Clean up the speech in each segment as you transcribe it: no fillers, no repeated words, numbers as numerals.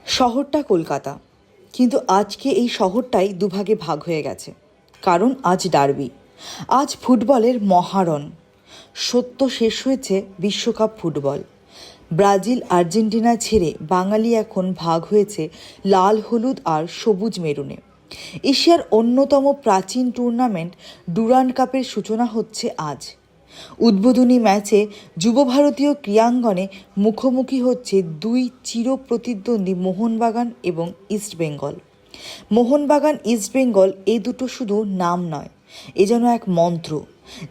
শহরটা কলকাতা, কিন্তু আজকে এই শহরটাই দুভাগে ভাগ হয়ে গেছে। কারণ আজ ডার্বি, আজ ফুটবলের মহারণ। সত্য শেষ হয়েছে বিশ্বকাপ ফুটবল। ব্রাজিল আর্জেন্টিনা ছেড়ে বাঙালি এখন ভাগ হয়েছে লাল হলুদ আর সবুজ মেরুনে। এশিয়ার অন্যতম প্রাচীন টুর্নামেন্ট ডুরান্ড কাপের সূচনা হচ্ছে আজ। উদ্বোধনী ম্যাচে যুব ভারতীয় ক্রীড়াঙ্গনে মুখোমুখি হচ্ছে দুই চিরপ্রতিদ্বন্দ্বী মোহনবাগান এবং ইস্টবেঙ্গল। মোহনবাগান ইস্টবেঙ্গল এই দুটো শুধু নাম নয়, এ যেন এক মন্ত্র,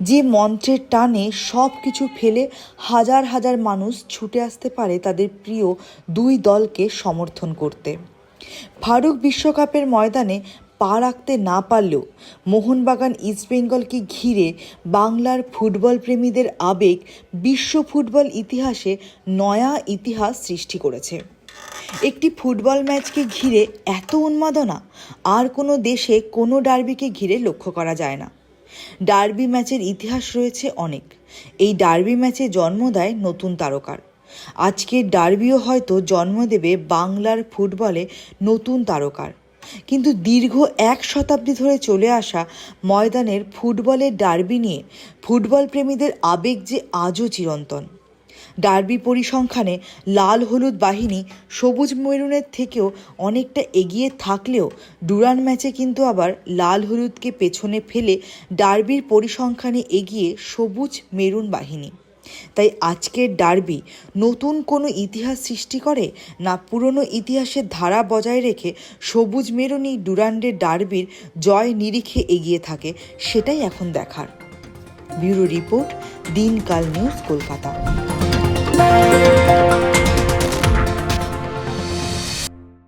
যে মন্ত্রের টানে সব কিছু ফেলে হাজার হাজার মানুষ ছুটে আসতে পারে তাদের প্রিয় দুই দলকে সমর্থন করতে। ফারুক বিশ্বকাপের ময়দানে পা রাখতে না পারলেও মোহনবাগান ইস্টবেঙ্গলকে ঘিরে বাংলার ফুটবল প্রেমীদের আবেগ বিশ্ব ফুটবল ইতিহাসে নয়া ইতিহাস সৃষ্টি করেছে। একটি ফুটবল ম্যাচকে ঘিরে এত উন্মাদনা আর কোনো দেশে কোনো ডার্বিকে ঘিরে লক্ষ্য করা যায় না। ডার্বি ম্যাচের ইতিহাস রয়েছে অনেক। এই ডার্বি ম্যাচে জন্ম দেয় নতুন তারকার। আজকের ডার্বিও হয়তো জন্ম দেবে বাংলার ফুটবলে নতুন তারকার। কিন্তু দীর্ঘ 1 শতাব্দী ধরে চলে আসা ময়দানের ফুটবলের ডার্বি নিয়ে ফুটবল প্রেমীদের আবেগ যে আজও চিরন্তন। ডার্বি পরিসংখ্যানে লাল হলুদ বাহিনী সবুজ মেরুনের থেকেও অনেকটা এগিয়ে থাকলেও ডুরান্ড ম্যাচে কিন্তু আবার লাল হলুদকে পেছনে ফেলে ডার্বির পরিসংখ্যানে এগিয়ে সবুজ মেরুন বাহিনী। তাই আজকের ডার্বি নতুন কোনো ইতিহাস সৃষ্টি করে, না পুরনো ইতিহাসের ধারা বজায় রেখে সবুজ মেরুনই ডুরান্ডের ডার্বির জয় নিরিখে এগিয়ে থাকে, সেটাই এখন দেখার। ব্যুরো রিপোর্ট, দিনকাল নিউজ, কলকাতা।